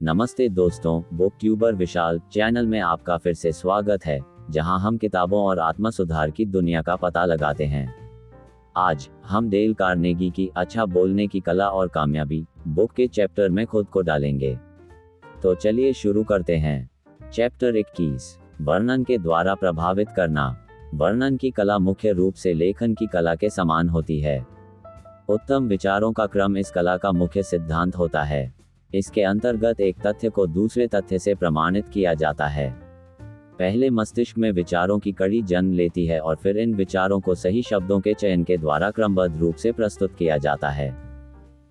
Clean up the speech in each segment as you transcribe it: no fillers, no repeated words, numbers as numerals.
नमस्ते दोस्तों, book tuber विशाल channel में आपका फिर से स्वागत है, जहां हम किताबों और आत्म सुधार की दुनिया का पता लगाते हैं। आज हम डेल कार्नेगी की अच्छा बोलने की कला और कामयाबी बुक के चैप्टर में खुद को डालेंगे। तो चलिए शुरू करते हैं। चैप्टर 21, वर्णन के द्वारा प्रभावित करना। वर्णन की कला मुख्य रूप से लेखन की कला के समान होती है। उत्तम विचारों का क्रम इस कला का मुख्य सिद्धांत होता है। इसके अंतर्गत एक तथ्य को दूसरे तथ्य से प्रमाणित किया जाता है। पहले मस्तिष्क में विचारों की कड़ी जन्म लेती है और फिर इन विचारों को सही शब्दों के चयन के द्वारा क्रमबद्ध रूप से प्रस्तुत किया जाता है।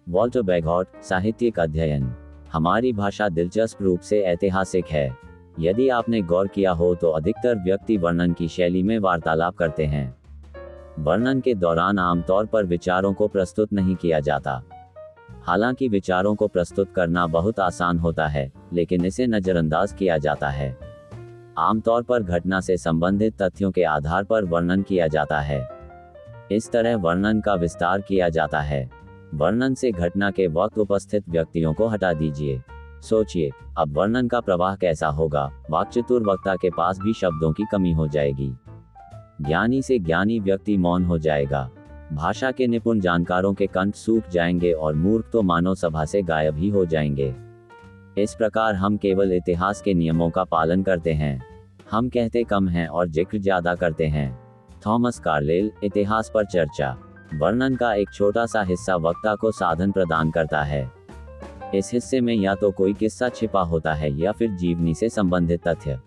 वॉल्टर बैगहॉट, साहित्यिक अध्ययन। हमारी भाषा दिलचस्प रूप से ऐतिहासिक है। यदि आपने गौर किया हो तो अधिकतर व्यक्ति वर्णन की शैली में वार्तालाप करते हैं। वर्णन के दौरान आमतौर पर विचारों को प्रस्तुत नहीं किया जाता। हालांकि विचारों को प्रस्तुत करना बहुत आसान होता है, लेकिन इसे नजरअंदाज किया जाता है। आमतौर पर घटना से संबंधित तथ्यों के आधार पर वर्णन किया जाता है। इस तरह वर्णन का विस्तार किया जाता है। वर्णन से घटना के वक्त उपस्थित व्यक्तियों को हटा दीजिए। सोचिए, अब वर्णन का प्रवाह कैसा होगा। वाक्चतुर वक्ता के पास भी शब्दों की कमी हो जाएगी। ज्ञानी से ज्ञानी व्यक्ति मौन हो जाएगा। भाषा के निपुण जानकारों के कंठ सूख जाएंगे और मूर्ख तो मानव सभा से गायब ही हो जाएंगे। इस प्रकार हम केवल इतिहास के नियमों का पालन करते हैं। हम कहते कम हैं और जिक्र ज्यादा करते हैं। थॉमस कार्लाइल, इतिहास पर चर्चा। वर्णन का एक छोटा सा हिस्सा वक्ता को साधन प्रदान करता है। इस हिस्से में या तो कोई किस्सा छिपा होता है या फिर जीवनी से संबंधित तथ्य।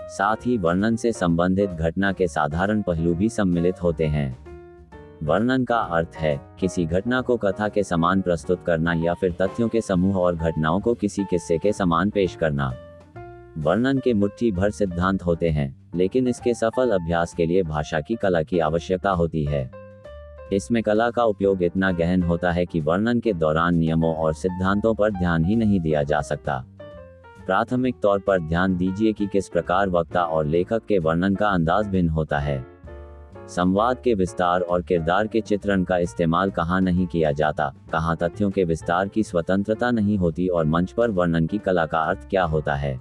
साथ ही वर्णन से संबंधित घटना के साधारण पहलू भी सम्मिलित होते हैं। वर्णन का अर्थ है किसी घटना को कथा के समान प्रस्तुत करना या फिर तथ्यों के समूह और घटनाओं को किसी किस्से के समान पेश करना। वर्णन के मुट्ठी भर सिद्धांत होते हैं, लेकिन इसके सफल अभ्यास के लिए भाषा की कला की आवश्यकता होती है। इसमें कला का उपयोग इतना गहन होता है कि वर्णन के दौरान नियमों और सिद्धांतों पर ध्यान ही नहीं दिया जा सकता। प्राथमिक तौर पर ध्यान दीजिए कि किस प्रकार वक्ता और लेखक के वर्णन का अंदाज भिन्न होता है। संवाद के विस्तार और किरदार के चित्रण का इस्तेमाल कहाँ नहीं किया जाता, कहाँ तथ्यों के विस्तार की स्वतंत्रता नहीं होती और मंच पर वर्णन की कला का अर्थ क्या होता है।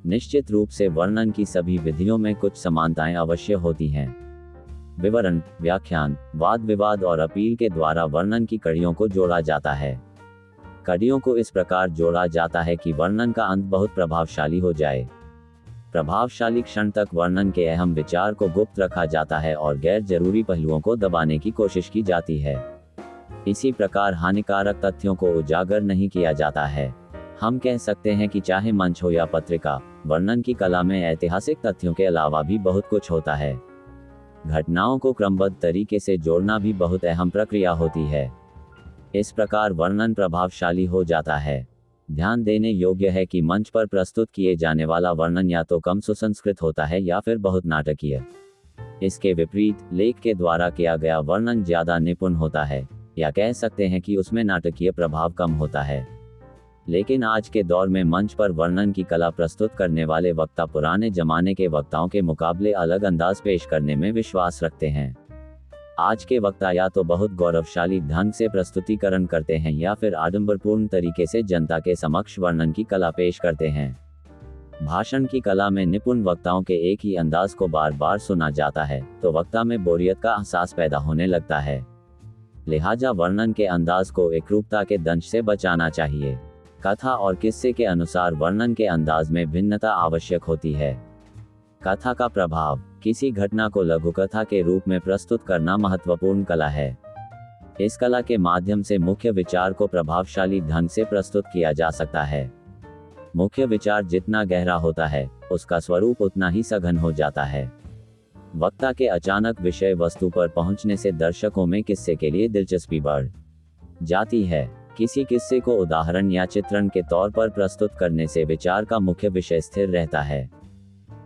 निश्चित रूप से वर्णन की सभी विधियों में कुछ समानताएं अवश्य होती हैं। विवरण, व्याख्यान, वाद विवाद और अपील के द्वारा वर्णन की कड़ियों को जोड़ा जाता है। कड़ियों को इस प्रकार जोड़ा जाता है कि वर्णन का अंत बहुत प्रभावशाली हो जाए। प्रभावशाली क्षण तक वर्णन के अहम विचार को गुप्त रखा जाता है और गैर जरूरी पहलुओं को दबाने की कोशिश की जाती है। इसी प्रकार हानिकारक तथ्यों को उजागर नहीं किया जाता है। हम कह सकते हैं कि चाहे मंच हो या पत्रिका, वर्णन की कला में ऐतिहासिक तथ्यों के अलावा भी बहुत कुछ होता है। घटनाओं को क्रमबद्ध तरीके से जोड़ना भी बहुत अहम प्रक्रिया होती है। इस प्रकार वर्णन प्रभावशाली हो जाता है। ध्यान देने योग्य है कि मंच पर प्रस्तुत किए जाने वाला वर्णन या तो कम सुसंस्कृत होता है या फिर बहुत नाटकीय। इसके विपरीत लेख के द्वारा किया गया वर्णन ज्यादा निपुण होता है, या कह सकते हैं कि उसमें नाटकीय प्रभाव कम होता है। लेकिन आज के दौर में मंच पर वर्णन की कला प्रस्तुत करने वाले वक्ता पुराने जमाने के वक्ताओं के मुकाबले अलग अंदाज पेश करने में विश्वास रखते हैं। आज के वक्ता या तो बहुत गौरवशाली ढंग से प्रस्तुतिकरण करते हैं या फिर आडंबरपूर्ण तरीके से जनता के समक्ष वर्णन की कला पेश करते हैं। भाषण की कला में निपुण वक्ताओं के एक ही अंदाज को बार बार सुना जाता है तो वक्ता में बोरियत का एहसास पैदा होने लगता है। लिहाजा वर्णन के अंदाज को एकरूपता के दंश से बचाना चाहिए। कथा और किस्से के अनुसार वर्णन के अंदाज में भिन्नता आवश्यक होती है। कथा का प्रभाव। किसी घटना को लघुकथा के रूप में प्रस्तुत करना महत्वपूर्ण कला है। इस कला के माध्यम से मुख्य विचार को प्रभावशाली ढंग से प्रस्तुत किया जा सकता है। मुख्य विचार जितना गहरा होता है, उसका स्वरूप उतना ही सघन हो जाता है। वक्ता के अचानक विषय वस्तु पर पहुंचने से दर्शकों में किस्से के लिए दिलचस्पी बढ़ जाती है। किसी किस्से को उदाहरण या चित्रण के तौर पर प्रस्तुत करने से विचार का मुख्य विषय स्थिर रहता है।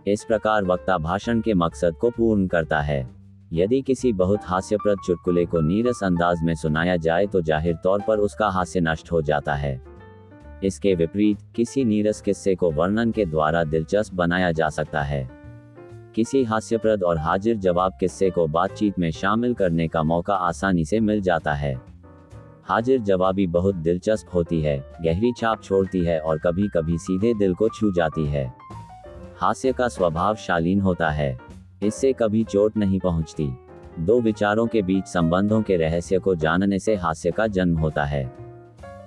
इस प्रकार वक्ता भाषण के मकसद को पूर्ण करता है। यदि किसी बहुत हास्यप्रद चुटकुले को नीरस अंदाज में सुनाया जाए तो जाहिर तौर पर उसका हास्य नष्ट हो जाता है। इसके विपरीत किसी नीरस किस्से को वर्णन के द्वारा दिलचस्प बनाया जा सकता है। किसी हास्यप्रद और हाजिर जवाब किस्से को बातचीत में शामिल करने का मौका आसानी से मिल जाता है। हाजिर जवाबी बहुत दिलचस्प होती है, गहरी छाप छोड़ती है और कभी कभी सीधे दिल को छू जाती है। हास्य का स्वभाव शालीन होता है, इससे कभी चोट नहीं पहुंचती। दो विचारों के बीच संबंधों के रहस्य को जानने से हास्य का जन्म होता है।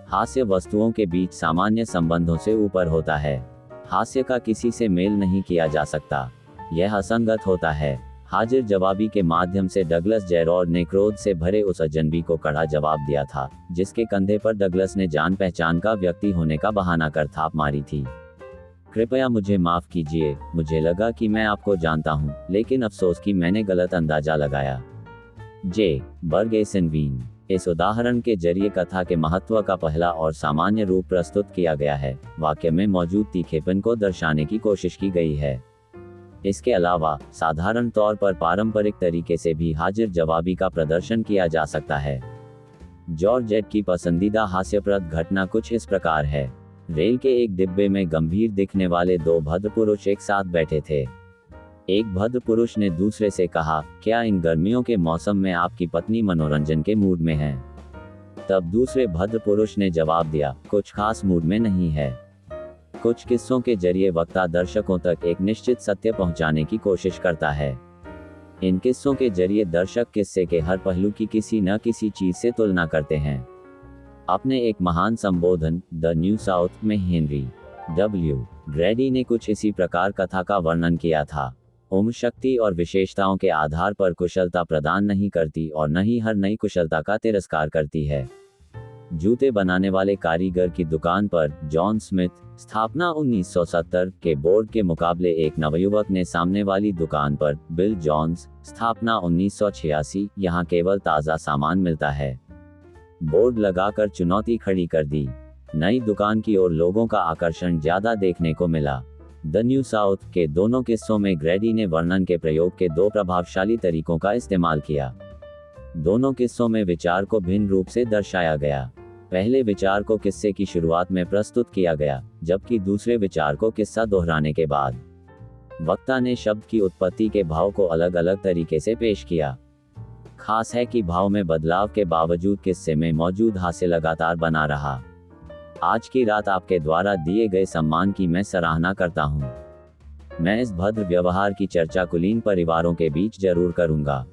हास्य वस्तुओं के बीच सामान्य संबंधों से ऊपर होता है। हास्य का किसी से मेल नहीं किया जा सकता, यह असंगत होता है। हाजिर जवाबी के माध्यम से डगलस जेरॉर्ड ने क्रोध से भरे उस अजनबी को कड़ा जवाब दिया था, जिसके कंधे पर डगलस ने जान पहचान का व्यक्ति होने का बहाना कर थाप मारी थी। कृपया मुझे माफ कीजिए, मुझे लगा कि मैं आपको जानता हूं, लेकिन अफसोस कि मैंने गलत अंदाजा लगाया। जे बर्गेसन-वीन। इस उदाहरण के जरिए कथा के महत्व का पहला और सामान्य रूप प्रस्तुत किया गया है। वाक्य में मौजूद तीखेपन को दर्शाने की कोशिश की गई है। इसके अलावा साधारण तौर पर पारंपरिक तरीके से भी हाजिर जवाबी का प्रदर्शन किया जा सकता है। जॉर्जेट की पसंदीदा हास्यप्रद घटना कुछ इस प्रकार है। रेल के एक डिब्बे में गंभीर दिखने वाले दो भद्र पुरुष एक साथ बैठे थे। एक भद्र पुरुष ने दूसरे से कहा, क्या इन गर्मियों के मौसम में आपकी पत्नी मनोरंजन के मूड में है? तब दूसरे भद्र पुरुष ने जवाब दिया, कुछ खास मूड में नहीं है। कुछ किस्सों के जरिए वक्ता दर्शकों तक एक निश्चित सत्य पहुंचाने की कोशिश करता है। इन किस्सों के जरिए दर्शक किस्से के हर पहलू की किसी न किसी चीज से तुलना करते हैं। अपने एक महान संबोधन द न्यू साउथ में हेनरी डब्ल्यू ग्रैडी ने कुछ इसी प्रकार कथा का वर्णन किया था। उम्र, शक्ति और विशेषताओं के आधार पर कुशलता प्रदान नहीं करती और न ही हर नई कुशलता का तिरस्कार करती है। जूते बनाने वाले कारीगर की दुकान पर जॉन स्मिथ, स्थापना 1970 के बोर्ड के मुकाबले एक नवयुवक ने सामने वाली दुकान पर बिल जॉन्स, स्थापना 1986, यहाँ केवल ताज़ा सामान मिलता है, बोर्ड लगाकर चुनौती खड़ी कर दी। नई दुकान की ओर लोगों का आकर्षण ज्यादा देखने को मिला। द न्यू साउथ के दोनों किस्सों में ग्रैडी ने वर्णन के प्रयोग के दो प्रभावशाली तरीकों का इस्तेमाल किया। दोनों किस्सों में विचार को भिन्न रूप से दर्शाया गया। पहले विचार को किस्से की शुरुआत में प्रस्तुत किया गया, जबकि दूसरे विचार को किस्सा दोहराने के बाद वक्ता ने शब्द की उत्पत्ति के भाव को अलग अलग तरीके से पेश किया। खास है कि भाव में बदलाव के बावजूद किस्से में मौजूद हास्य लगातार बना रहा। आज की रात आपके द्वारा दिए गए सम्मान की मैं सराहना करता हूँ। मैं इस भद्र व्यवहार की चर्चा कुलीन परिवारों के बीच जरूर करूंगा।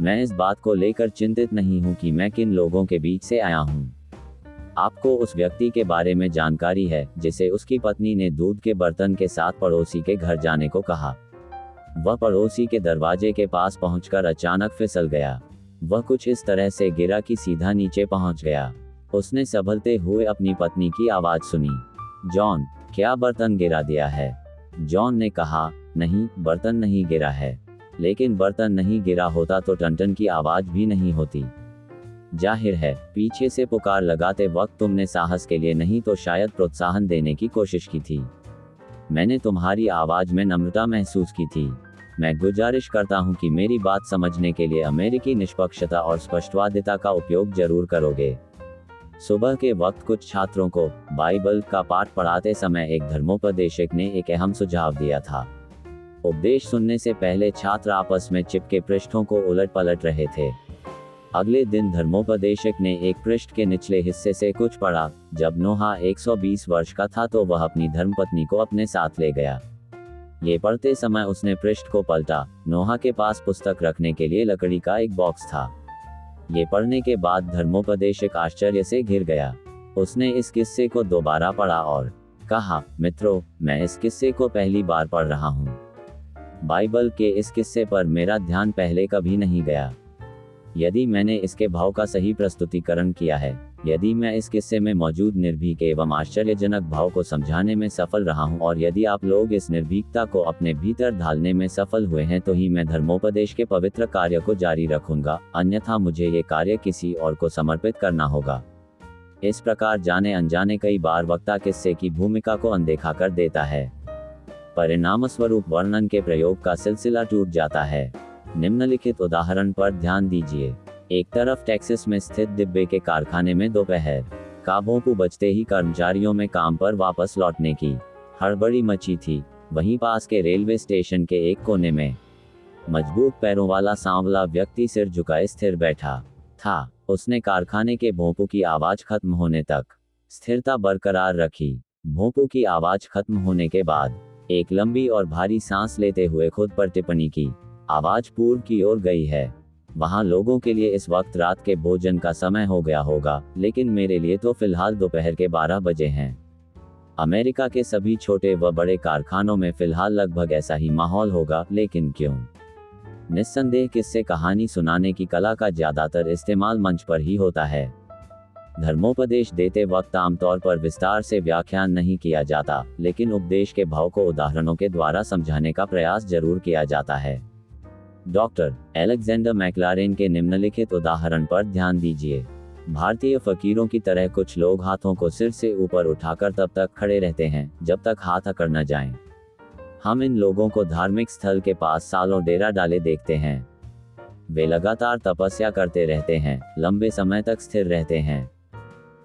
मैं इस बात को लेकर चिंतित नहीं हूं कि मैं किन लोगों के बीच से आया हूं। आपको उस व्यक्ति के बारे में जानकारी है जिसे उसकी पत्नी ने दूध के बर्तन के साथ पड़ोसी के घर जाने को कहा। वह पड़ोसी के दरवाजे के पास पहुंचकर अचानक फिसल गया। वह कुछ इस तरह से गिरा कि सीधा नीचे पहुंच गया। उसने संभलते हुए अपनी पत्नी की आवाज सुनी, जॉन, क्या बर्तन गिरा दिया है? जॉन ने कहा, नहीं, बर्तन नहीं गिरा है। लेकिन बर्तन नहीं गिरा होता तो टन की आवाज भी नहीं होती। जाहिर है, पीछे से पुकार लगाते वक्त तुमने साहस के लिए नहीं तो शायद प्रोत्साहन देने की कोशिश की थी। मैंने तुम्हारी आवाज में नम्रता महसूस की थी। मैं गुजारिश करता हूं कि मेरी बात समझने के लिए अमेरिकी निष्पक्षता और स्पष्टवादिता का उपयोग जरूर करोगे। सुबह के वक्त कुछ छात्रों को बाइबल का पाठ पढ़ाते समय एक धर्मोपदेशक ने एक अहम सुझाव दिया था। उपदेश सुनने से पहले छात्र आपस में चिपके पृष्ठों को उलट पलट रहे थे। अगले दिन धर्मोपदेशक ने एक पृष्ठ के निचले हिस्से से कुछ पढ़ा। जब नोहा 120 वर्ष का था तो वह अपनी धर्मपत्नी को अपने साथ ले गया। ये पढ़ते समय उसने पृष्ठ को पलटा। नोहा के पास पुस्तक रखने के लिए लकड़ी का एक बॉक्स था। ये पढ़ने के बाद धर्मोपदेशक आश्चर्य से घिर गया। उसने इस किस्से को दोबारा पढ़ा और कहा, मित्रों, मैं इस किस्से को पहली बार पढ़ रहा हूँ। बाइबल के इस किस्से पर मेरा ध्यान पहले कभी नहीं गया। यदि मैंने इसके भाव का सही प्रस्तुतिकरण किया है, यदि मैं इस किस्से में मौजूद निर्भीक एवं आश्चर्यजनक भाव को समझाने में सफल रहा हूं और यदि आप लोग इस निर्भीकता को अपने भीतर ढालने में सफल हुए हैं तो ही मैं धर्मोपदेश के पवित्र कार्य को जारी रखूंगा, अन्यथा मुझे ये कार्य किसी और को समर्पित करना होगा। इस प्रकार जाने अनजाने कई बार वक्ता किस्से की भूमिका को अनदेखा कर देता है। परिणामस्वरूप वर्णन के प्रयोग का सिलसिला टूट जाता है। निम्नलिखित उदाहरण पर ध्यान दीजिए। एक तरफ टेक्सास में स्थित डिब्बे के कारखाने में दोपहर का भोंपू बजते ही कर्मचारियों में काम पर वापस लौटने की हड़बड़ी मची थी। वहीं पास के रेलवे स्टेशन के एक कोने में मजबूत पैरों वाला सांवला व्यक्ति सिर झुकाए स्थिर बैठा था। उसने कारखाने के भोंपू की आवाज खत्म होने तक स्थिरता बरकरार रखी। भोंपू की आवाज खत्म होने के बाद एक लंबी और भारी सांस लेते हुए खुद पर टिप्पणी की, आवाज पूर्व की ओर गई है। वहां लोगों के लिए इस वक्त रात के भोजन का समय हो गया होगा, लेकिन मेरे लिए तो फिलहाल दोपहर के 12 बजे हैं। अमेरिका के सभी छोटे व बड़े कारखानों में फिलहाल लगभग ऐसा ही माहौल होगा, लेकिन क्यों? निस्संदेह किस्से कहानी सुनाने की कला का ज्यादातर इस्तेमाल मंच पर ही होता है। धर्मोपदेश देते वक्त आमतौर पर विस्तार से व्याख्यान नहीं किया जाता, लेकिन उपदेश के भाव को उदाहरणों के द्वारा समझाने का प्रयास जरूर किया जाता है। डॉक्टर अलेक्जेंडर मैक्लारेन के निम्नलिखित उदाहरण पर ध्यान दीजिए। भारतीय फकीरों की तरह कुछ लोग हाथों को सिर से ऊपर उठाकर तब तक खड़े रहते हैं जब तक हाथ अकड़ न जाएं। हम इन लोगों को धार्मिक स्थल के पास सालों डेरा डाले देखते हैं। वे लगातार तपस्या करते रहते हैं, लंबे समय तक स्थिर रहते हैं।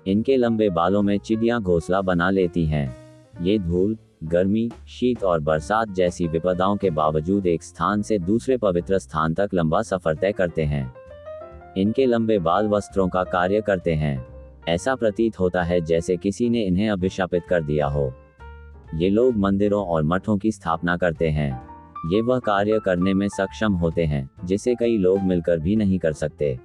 इनके लंबे बालों में चिड़ियां घोंसला बना लेती हैं। ये धूल, गर्मी, शीत और बरसात जैसी विपदाओं के बावजूद एक स्थान से दूसरे पवित्र स्थान तक लंबा सफर तय करते हैं। इनके लंबे बाल वस्त्रों का कार्य करते हैं। ऐसा प्रतीत होता है जैसे किसी ने इन्हें अभिशापित कर दिया हो। ये लोग मंदिरों और मठों की स्थापना करते हैं। ये वह कार्य करने में सक्षम होते हैं जिसे कई लोग मिलकर भी नहीं कर सकते।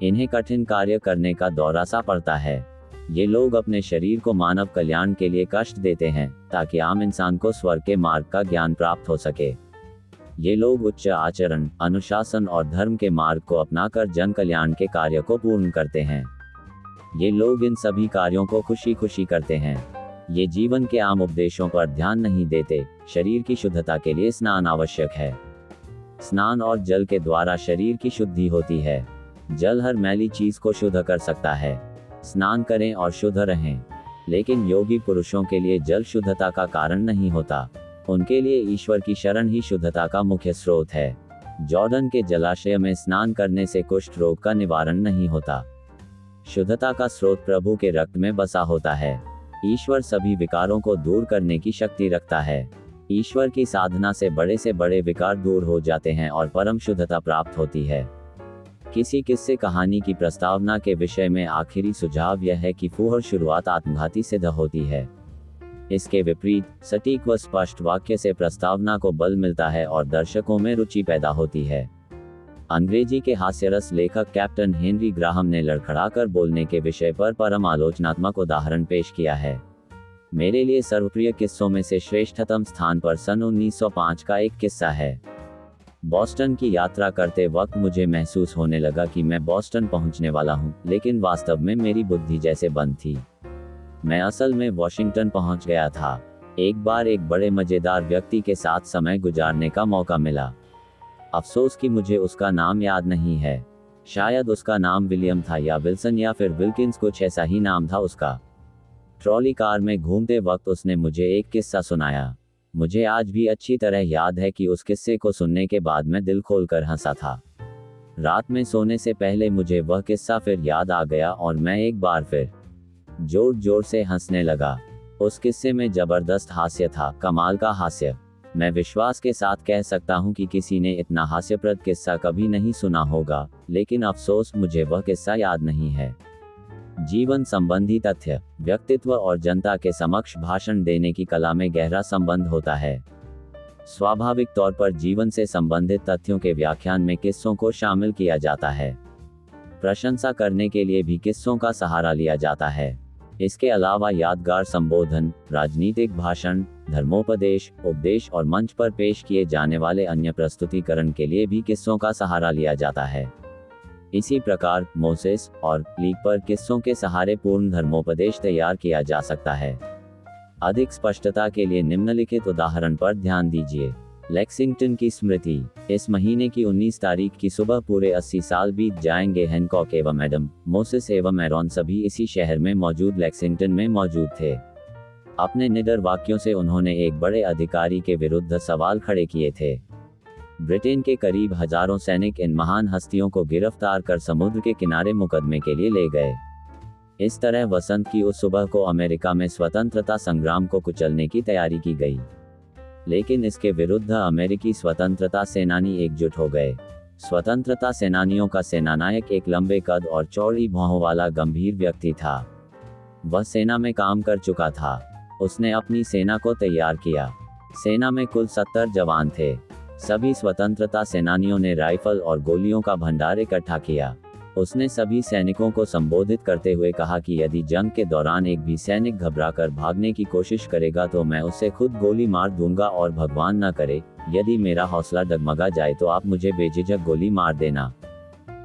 इन्हें कठिन कार्य करने का दौरा सा पड़ता है। ये लोग अपने शरीर को मानव कल्याण के लिए कष्ट देते हैं ताकि आम इंसान को स्वर्ग के मार्ग का ज्ञान प्राप्त हो सके। ये लोग उच्च आचरण, अनुशासन और धर्म के मार्ग को अपनाकर जन कल्याण के कार्य को पूर्ण करते हैं। ये लोग इन सभी कार्यों को खुशी खुशी करते हैं। ये जीवन के आम उपदेशों पर ध्यान नहीं देते। शरीर की शुद्धता के लिए स्नान आवश्यक है। स्नान और जल के द्वारा शरीर की शुद्धि होती है। जल हर मैली चीज को शुद्ध कर सकता है। स्नान करें और शुद्ध रहें। लेकिन योगी पुरुषों के लिए जल शुद्धता का कारण नहीं होता। उनके लिए ईश्वर की शरण ही शुद्धता का मुख्य स्रोत है। जॉर्डन के जलाशय में स्नान करने से कुष्ठ रोग का निवारण नहीं होता। शुद्धता का स्रोत प्रभु के रक्त में बसा होता है। ईश्वर सभी विकारों को दूर करने की शक्ति रखता है। ईश्वर की साधना से बड़े विकार दूर हो जाते हैं और परम शुद्धता प्राप्त होती है। किसी किस्से कहानी की प्रस्तावना के विषय में आखिरी सुझाव यह है कि फूहड़ शुरुआत आत्मघाती सिद्ध होती है। इसके विपरीत सटीक व स्पष्ट वाक्य से प्रस्तावना को बल मिलता है और दर्शकों में रुचि पैदा होती है। अंग्रेजी के हास्यरस लेखक कैप्टन हेनरी ग्राहम ने लड़खड़ाकर बोलने के विषय पर परम आलोचनात्मक उदाहरण पेश किया है। मेरे लिए सर्वप्रिय किस्सों में से श्रेष्ठतम स्थान पर सन 1905 का एक किस्सा है। बॉस्टन की यात्रा करते वक्त मुझे महसूस होने लगा कि मैं बॉस्टन पहुंचने वाला हूं, लेकिन वास्तव में मेरी बुद्धि जैसे बंद थी। मैं असल में वॉशिंगटन पहुंच गया था। एक बार एक बड़े मजेदार व्यक्ति के साथ समय गुजारने का मौका मिला। अफसोस कि मुझे उसका नाम याद नहीं है। शायद उसका नाम विलियम था या विल्सन या फिर विल्किंस, कुछ ऐसा ही नाम था उसका। ट्रॉली कार में घूमते वक्त उसने मुझे एक किस्सा सुनाया। मुझे आज भी अच्छी तरह याद है कि उस किस्से को सुनने के बाद मैं दिल खोलकर हंसा था। रात में सोने से पहले मुझे वह किस्सा फिर याद आ गया और मैं एक बार फिर जोर जोर से हंसने लगा। उस किस्से में जबरदस्त हास्य था, कमाल का हास्य। मैं विश्वास के साथ कह सकता हूं कि किसी ने इतना हास्यप्रद किस्सा कभी नहीं सुना होगा, लेकिन अफसोस मुझे वह किस्सा याद नहीं है। जीवन संबंधी तथ्य, व्यक्तित्व और जनता के समक्ष भाषण देने की कला में गहरा संबंध होता है। स्वाभाविक तौर पर जीवन से संबंधित तथ्यों के व्याख्यान में किस्सों को शामिल किया जाता है। प्रशंसा करने के लिए भी किस्सों का सहारा लिया जाता है। इसके अलावा यादगार संबोधन, राजनीतिक भाषण, धर्मोपदेश, उपदेश और मंच पर पेश किए जाने वाले अन्य प्रस्तुतिकरण के लिए भी किस्सों का सहारा लिया जाता है। इसी प्रकार मोसेस और लीग पर किस्सों के सहारे पूर्ण धर्मोपदेश तैयार किया जा सकता है। अधिक स्पष्टता के लिए निम्नलिखित उदाहरण पर ध्यान दीजिए। लेक्सिंगटन की स्मृति। इस महीने की 19 तारीख की सुबह पूरे 80 साल बीत जाएंगे। हैनकॉक एवं एडम, मोसेस एवं एरॉन सभी इसी शहर में मौजूद लेक्सिंगटन में मौजूद थे। अपने निडर वाक्यों से उन्होंने एक बड़े अधिकारी के विरुद्ध सवाल खड़े किए थे। ब्रिटेन के करीब हजारों सैनिक इन महान हस्तियों को गिरफ्तार कर समुद्र के किनारे मुकदमे के लिए ले गए। इस तरह वसंत की उस सुबह को अमेरिका में स्वतंत्रता संग्राम को कुचलने की तैयारी की गई। लेकिन इसके विरुद्ध अमेरिकी स्वतंत्रता सेनानी एकजुट हो गए। स्वतंत्रता सेनानियों का सेनानायक एक लंबे कद और चौड़ी भौहों वाला गंभीर व्यक्ति था। वह सेना में काम कर चुका था। उसने अपनी सेना को तैयार किया। सेना में कुल 70 जवान थे। सभी स्वतंत्रता सेनानियों ने राइफल और गोलियों का भंडार इकट्ठा किया। उसने सभी सैनिकों को संबोधित करते हुए कहा कि यदि जंग के दौरान एक भी सैनिक घबराकर भागने की कोशिश करेगा तो मैं उसे खुद गोली मार दूंगा, और भगवान न करे यदि मेरा हौसला डगमगा जाए तो आप मुझे बेझिझक गोली मार देना।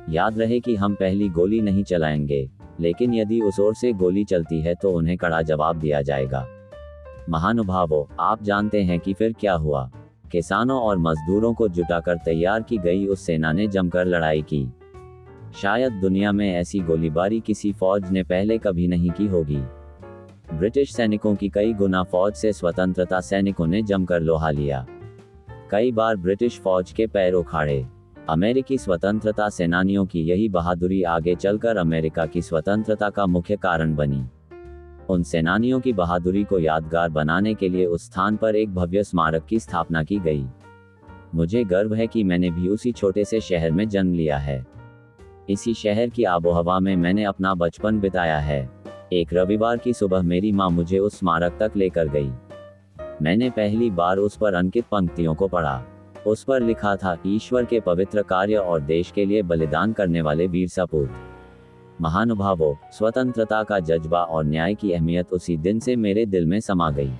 याद रहे कि हम पहली गोली नहीं चलाएंगे, लेकिन यदि उस ओर से गोली चलती है तो उन्हें कड़ा जवाब दिया जाएगा। महानुभावों, आप जानते हैं कि फिर क्या हुआ। किसानों और मजदूरों को जुटाकर तैयार की गई उस सेना ने जमकर लड़ाई की। शायद दुनिया में ऐसी गोलीबारी किसी फौज ने पहले कभी नहीं की होगी। ब्रिटिश सैनिकों की कई गुना फौज से स्वतंत्रता सैनिकों ने जमकर लोहा लिया। कई बार ब्रिटिश फौज के पैर उखाड़े। अमेरिकी स्वतंत्रता सेनानियों की यही बहादुरी आगे चलकर अमेरिका की स्वतंत्रता का मुख्य कारण बनी। उन सेनानियों की बहादुरी को यादगार बनाने के लिए उस स्थान पर एक भव्य स्मारक की स्थापना की गई। मुझे गर्व है कि मैंने भी उसी छोटे से शहर में जन्म लिया है। इसी शहर की आबोहवा में मैंने अपना बचपन बिताया है। एक रविवार की सुबह मेरी माँ मुझे उस स्मारक तक लेकर गई। मैंने पहली बार उस पर अंकित पंक्तियों को पढ़ा। उस पर लिखा था, ईश्वर के पवित्र कार्य और देश के लिए बलिदान करने वाले वीर सपूत। महानुभावों, स्वतंत्रता का जज्बा और न्याय की अहमियत उसी दिन से मेरे दिल में समा गई।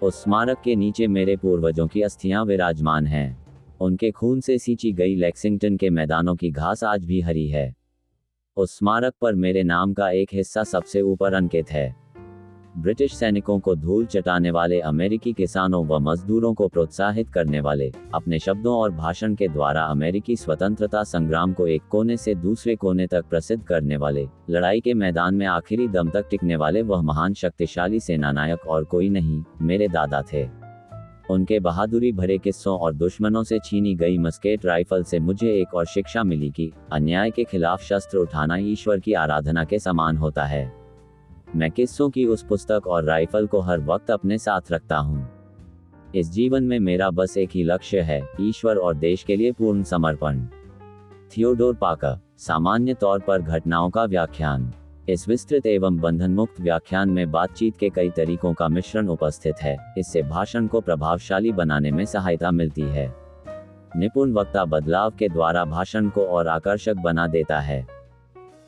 उस स्मारक के नीचे मेरे पूर्वजों की अस्थियां विराजमान हैं। उनके खून से सींची गई लेक्सिंगटन के मैदानों की घास आज भी हरी है। उस स्मारक पर मेरे नाम का एक हिस्सा सबसे ऊपर अंकित है। ब्रिटिश सैनिकों को धूल चटाने वाले अमेरिकी किसानों व मजदूरों को प्रोत्साहित करने वाले, अपने शब्दों और भाषण के द्वारा अमेरिकी स्वतंत्रता संग्राम को एक कोने से दूसरे कोने तक प्रसिद्ध करने वाले, लड़ाई के मैदान में आखिरी दम तक टिकने वाले वह महान शक्तिशाली सेनानायक और कोई नहीं, मेरे दादा थे। उनके बहादुरी भरे किस्सों और दुश्मनों से छीनी गई मस्केट राइफल से मुझे एक और शिक्षा मिली कि अन्याय के खिलाफ शस्त्र उठाना ईश्वर की आराधना के समान होता है। मैं किस्सों की उस पुस्तक और राइफल को हर वक्त अपने साथ रखता हूँ। इस जीवन में मेरा बस एक ही लक्ष्य है, ईश्वर और देश के लिए पूर्ण समर्पण। थियोडोर पाकर। सामान्य तौर पर घटनाओं का व्याख्यान। इस विस्तृत एवं बंधन मुक्त व्याख्यान में बातचीत के कई तरीकों का मिश्रण उपस्थित है। इससे भाषण को प्रभावशाली बनाने में सहायता मिलती है। निपुण वक्ता बदलाव के द्वारा भाषण को और आकर्षक बना देता है।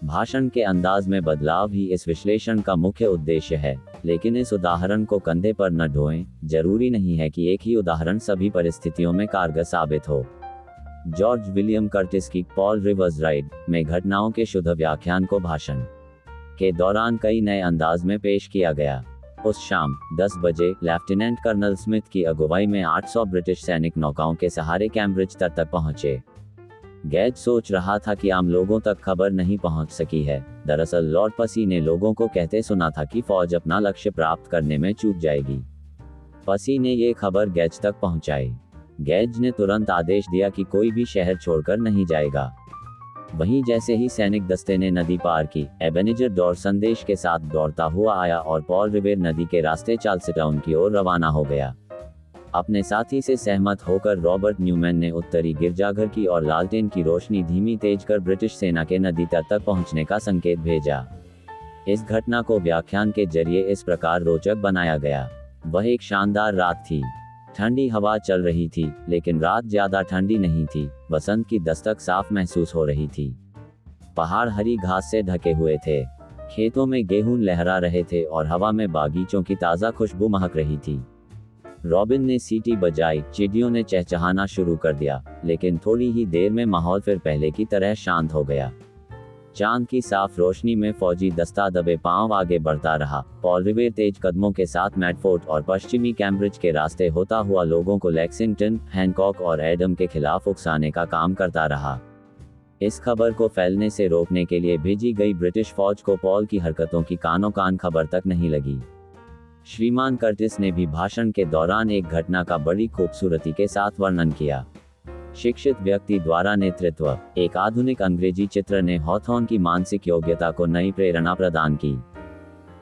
भाषण के अंदाज में बदलाव ही इस विश्लेषण का मुख्य उद्देश्य है, लेकिन इस उदाहरण को कंधे पर न ढोएं। जरूरी नहीं है कि एक ही उदाहरण सभी परिस्थितियों में कारगर साबित हो। जॉर्ज विलियम कर्टिस की पॉल रिवर्स राइड में घटनाओं के शुद्ध व्याख्यान को भाषण के दौरान कई नए अंदाज में पेश किया गया। उस शाम 10 बजे लेफ्टिनेंट कर्नल स्मिथ की अगुवाई में 800 ब्रिटिश सैनिक नौकाओं के सहारे कैम्ब्रिज तक पहुंचे। गैज सोच रहा था कि आम लोगों तक खबर नहीं पहुंच सकी है। दरअसल लॉर्ड पसी ने लोगों को कहते सुना था कि फौज अपना लक्ष्य प्राप्त करने में चूक जाएगी। पसी ने ये खबर गैज तक पहुंचाई। गैज ने तुरंत आदेश दिया कि कोई भी शहर छोड़कर नहीं जाएगा। वहीं जैसे ही सैनिक दस्ते ने नदी पार की, एबेनेजर डोर संदेश के साथ दौड़ता हुआ आया और पॉल रिवेर नदी के रास्ते चार्ल्सटाउन की ओर रवाना हो गया। अपने साथी से सहमत होकर रॉबर्ट न्यूमैन ने उत्तरी गिरजाघर की और लालटेन की रोशनी धीमी तेज कर ब्रिटिश सेना के नदी तक पहुंचने का संकेत भेजा। इस घटना को व्याख्यान के जरिए इस प्रकार रोचक बनाया गया। वह एक शानदार रात थी। ठंडी हवा चल रही थी, लेकिन रात ज्यादा ठंडी नहीं थी। बसंत की दस्तक साफ महसूस हो रही थी। पहाड़ हरी घास से ढके हुए थे। खेतों में गेहूं लहरा रहे थे और हवा में बागीचों की ताज़ा खुशबू महक रही थी। रॉबिन ने सीटी बजाई, चिड़ियों ने चहचहाना शुरू कर दिया, लेकिन थोड़ी ही देर में माहौल फिर पहले की तरह शांत हो गया। चांद की साफ रोशनी में फौजी दस्ता दबे पांव आगे बढ़ता रहा। पॉल रिवेर तेज कदमों के साथ मैडफोर्ट और पश्चिमी कैम्ब्रिज के रास्ते होता हुआ लोगों को लेक्सिंगटन, हैनकॉक और एडम के खिलाफ उकसाने का काम करता रहा। इस खबर को फैलने से रोकने के लिए भेजी गई ब्रिटिश फौज को पॉल की हरकतों की कानों कान खबर तक नहीं लगी। श्रीमान कर्टिस ने भी भाषण के दौरान एक घटना का बड़ी खूबसूरती के साथ वर्णन किया। शिक्षित व्यक्ति द्वारा नेतृत्व। एक आधुनिक अंग्रेजी चित्र ने हॉथॉर्न की मानसिक योग्यता को नई प्रेरणा प्रदान की।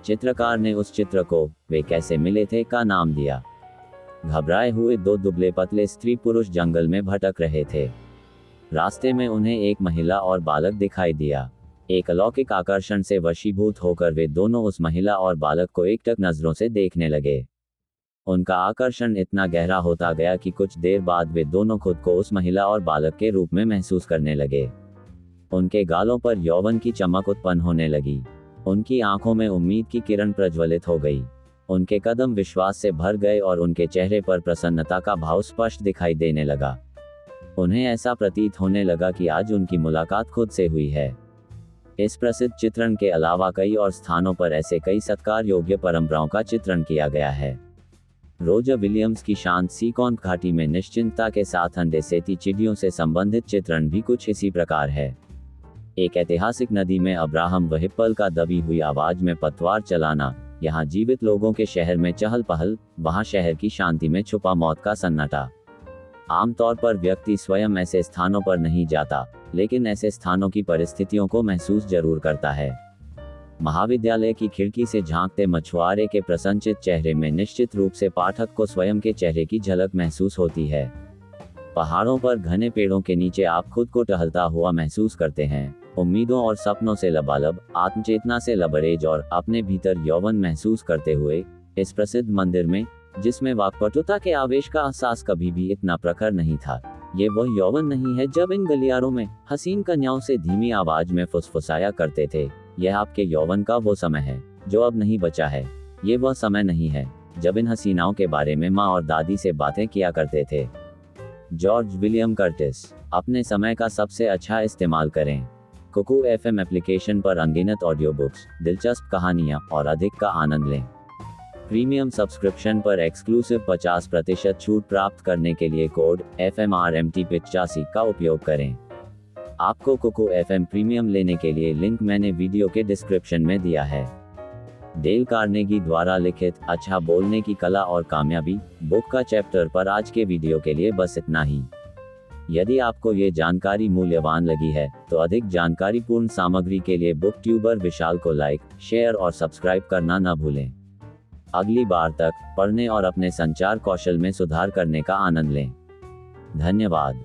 चित्रकार ने उस चित्र को वे कैसे मिले थे का नाम दिया। घबराए हुए दो दुबले पतले स्त्री पुरुष जंगल में भटक रहे थे। रास्ते में उन्हें एक महिला और बालक दिखाई दिया। एक अलौकिक आकर्षण से वशीभूत होकर वे दोनों उस महिला और बालक को एकटक नजरों से देखने लगे। उनका आकर्षण इतना गहरा होता गया कि कुछ देर बाद वे दोनों खुद को उस महिला और बालक के रूप में महसूस करने लगे। उनके गालों पर यौवन की चमक उत्पन्न होने लगी। उनकी आंखों में उम्मीद की किरण प्रज्वलित हो गई। उनके कदम विश्वास से भर गए और उनके चेहरे पर प्रसन्नता का भाव स्पष्ट दिखाई देने लगा। उन्हें ऐसा प्रतीत होने लगा कि आज उनकी मुलाकात खुद से हुई है। इस प्रसिद्ध चित्रण के अलावा कई और स्थानों पर ऐसे कई सत्कार योग्य परंपराओं का चित्रण किया गया है। रोजर विलियम्स की शांत सीकोंड घाटी में निश्चिंतता के साथ अंडे सेती चिड़ियों से संबंधित चित्रण भी कुछ इसी प्रकार है। एक ऐतिहासिक नदी में अब्राहम व्हिप्पल का दबी हुई आवाज में पतवार चलाना, यहाँ जीवित लोगों के शहर में चहल पहल, वहाँ शहर की शांति में छुपा मौत का सन्नाटा। आमतौर पर व्यक्ति स्वयं ऐसे स्थानों पर नहीं जाता, लेकिन ऐसे स्थानों की परिस्थितियों को महसूस जरूर करता है। महाविद्यालय की खिड़की से झांकते मछुआरे के प्रसन्नचित चेहरे में निश्चित रूप से पाठक को स्वयं के चेहरे की झलक महसूस होती है। पहाड़ों पर घने पेड़ों के नीचे आप खुद को टहलता हुआ महसूस करते हैं, उम्मीदों और सपनों से लबालब, आत्मचेतना से लबरेज और अपने भीतर यौवन महसूस करते हुए। इस प्रसिद्ध मंदिर में, जिसमें वाक्पटुता के आवेश का एहसास कभी भी इतना प्रखर नहीं था, ये वह यौवन नहीं है जब इन गलियारों में हसीन कन्याओं से धीमी आवाज में फुसफुसाया करते थे। यह आपके यौवन का वो समय है जो अब नहीं बचा है। ये वह समय नहीं है जब इन हसीनाओं के बारे में माँ और दादी से बातें किया करते थे। George William Curtis. अपने समय का सबसे अच्छा इस्तेमाल करें। कुकू FM एप्लीकेशन पर अनगिनत ऑडियो बुक्स, दिलचस्प कहानियाँ और अधिक का आनंद लें। प्रीमियम सब्सक्रिप्शन पर एक्सक्लूसिव 50% छूट प्राप्त करने के लिए कोड FMRMT85 का उपयोग करें। आपको कुकू FM प्रीमियम लेने के लिए लिंक मैंने वीडियो के डिस्क्रिप्शन में दिया है। डेल कार्नेगी द्वारा लिखित अच्छा बोलने की कला और कामयाबी बुक का चैप्टर पर आज के वीडियो के लिए बस इतना ही। यदि आपको ये जानकारी मूल्यवान लगी है तो अधिक जानकारीपूर्ण सामग्री के लिए बुक ट्यूबर विशाल को लाइक, शेयर और सब्सक्राइब करना न भूलें। अगली बार तक पढ़ने और अपने संचार कौशल में सुधार करने का आनंद लें। धन्यवाद।